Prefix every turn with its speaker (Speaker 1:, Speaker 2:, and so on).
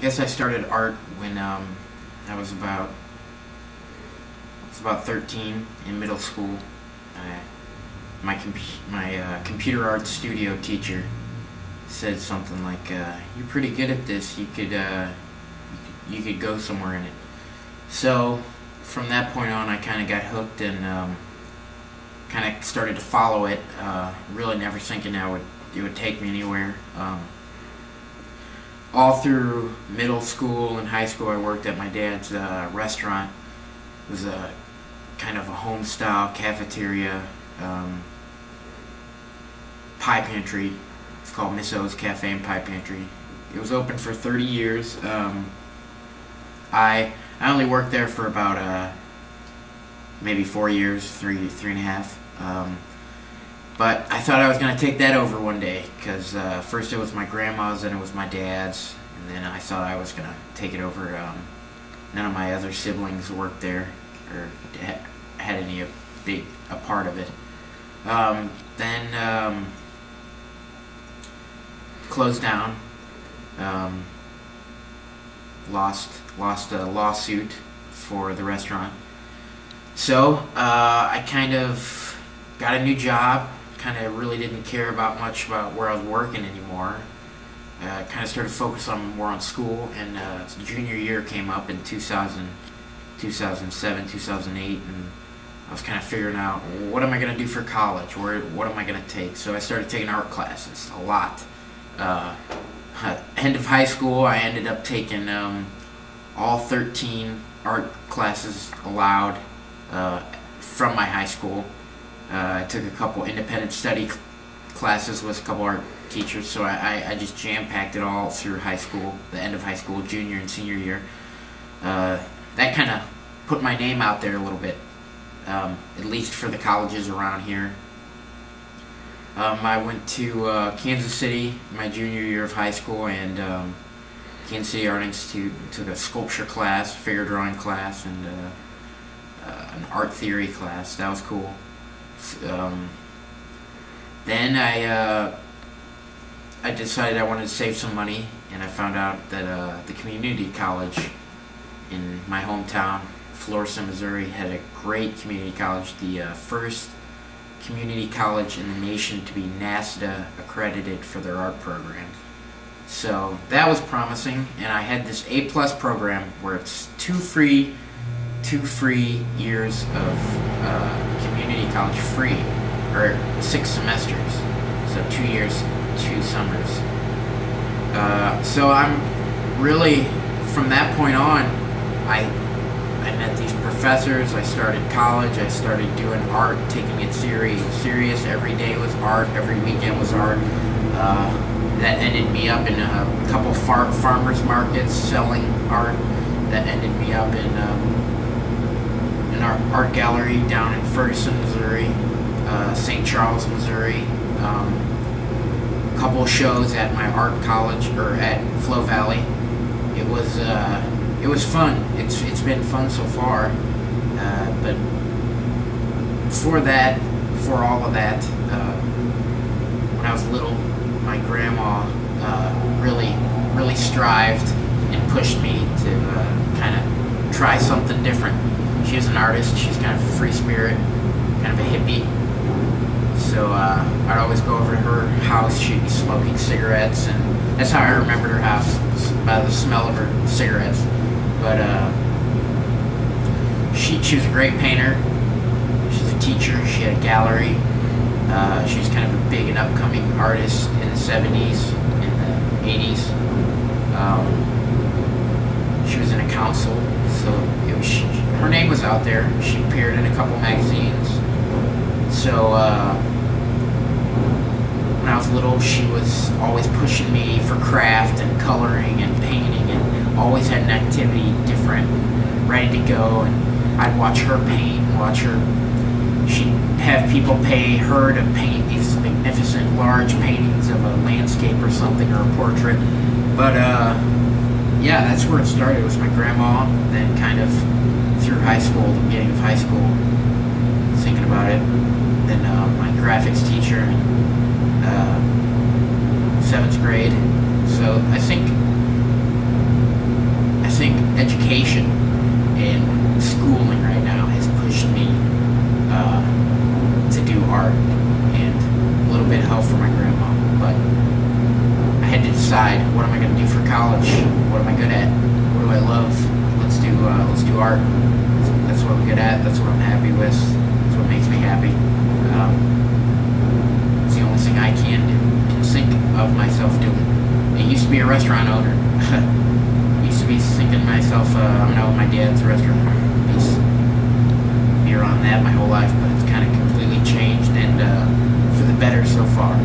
Speaker 1: guess I started art when I was about 13 in middle school. My computer art studio teacher said something like, "You're pretty good at this. You could go somewhere in it." So from that point on, I kind of got hooked and kind of started to follow it. Really never thinking it would take me anywhere. All through middle school and high school, I worked at my dad's restaurant. It was a kind of a home-style cafeteria, pie pantry. It's called Miss O's Cafe and Pie Pantry. It was open for 30 years. I only worked there for about maybe 4 years, three and a half. But I thought I was going to take that over one day, because first it was my grandma's, then it was my dad's, and then I thought I was going to take it over. None of my other siblings worked there or had any big a part of it. Then closed down. Lost a lawsuit for the restaurant. So I kind of got a new job. Kind of really didn't care much about where I was working anymore. Kind of started to focus more on school, and junior year came up in 2007, 2008, and I was kind of figuring out, what am I going to do for college? What am I going to take? So I started taking art classes a lot. End of high school, I ended up taking all 13 art classes allowed from my high school. I took a couple independent study classes with a couple art teachers, so I just jam-packed it all through high school, the end of high school, junior and senior year. That kind of put my name out there a little bit, at least for the colleges around here. I went to Kansas City my junior year of high school, and Kansas City Art Institute, took a sculpture class, figure drawing class, and an art theory class. That was cool. Then I decided I wanted to save some money, and I found out that the community college in my hometown, Florissant, Missouri, had a great community college, the first community college in the nation to be NASDA accredited for their art program. So that was promising, and I had this A+ program where it's two free years of community college free, or 6 semesters, so 2 years, 2 summers. So I'm really, from that point on, I met these professors. I started college. I started doing art, taking it serious. Every day was art. Every weekend was art. That ended me up in a couple farmers markets selling art. That ended me up in our art gallery down in Ferguson, Missouri, St. Charles, Missouri. A couple shows at my art college, or at Flow Valley. It was fun. It's been fun so far. But for all of that, when I was little, my grandma really strived and pushed me to kind of try something different. She was an artist. She's kind of a free spirit, kind of a hippie. So I'd always go over to her house. She'd be smoking cigarettes, and that's how I remembered her house, by the smell of her cigarettes. But she was a great painter. She's a teacher. She had a gallery. She was kind of a big and upcoming artist in the 70s, in the 80s. She was in a council, so her name was out there. She appeared in a couple magazines. So when I was little, she was always pushing me for craft and coloring and painting, and always had an activity different, ready to go. And I'd watch her paint, she'd have people pay her to paint these magnificent large paintings of a landscape or something, or a portrait. But yeah, that's where it started. It was my grandma. Then kind of through high school, the beginning of high school, thinking about it. Then my graphics teacher in 7th grade. So I think education and schooling right now has pushed me to do art, and a little bit of help from my grandma. But I had to decide, what am I going to do for college? What am I good at? What do I love? Let's do art. That's what I'm good at. That's what I'm happy with. That's what makes me happy. It's the only thing I can think of myself doing. I used to be a restaurant owner. Used to be thinking to myself, I'm gonna own my dad's restaurant. Be around that my whole life, but it's kind of completely changed, and for the better so far.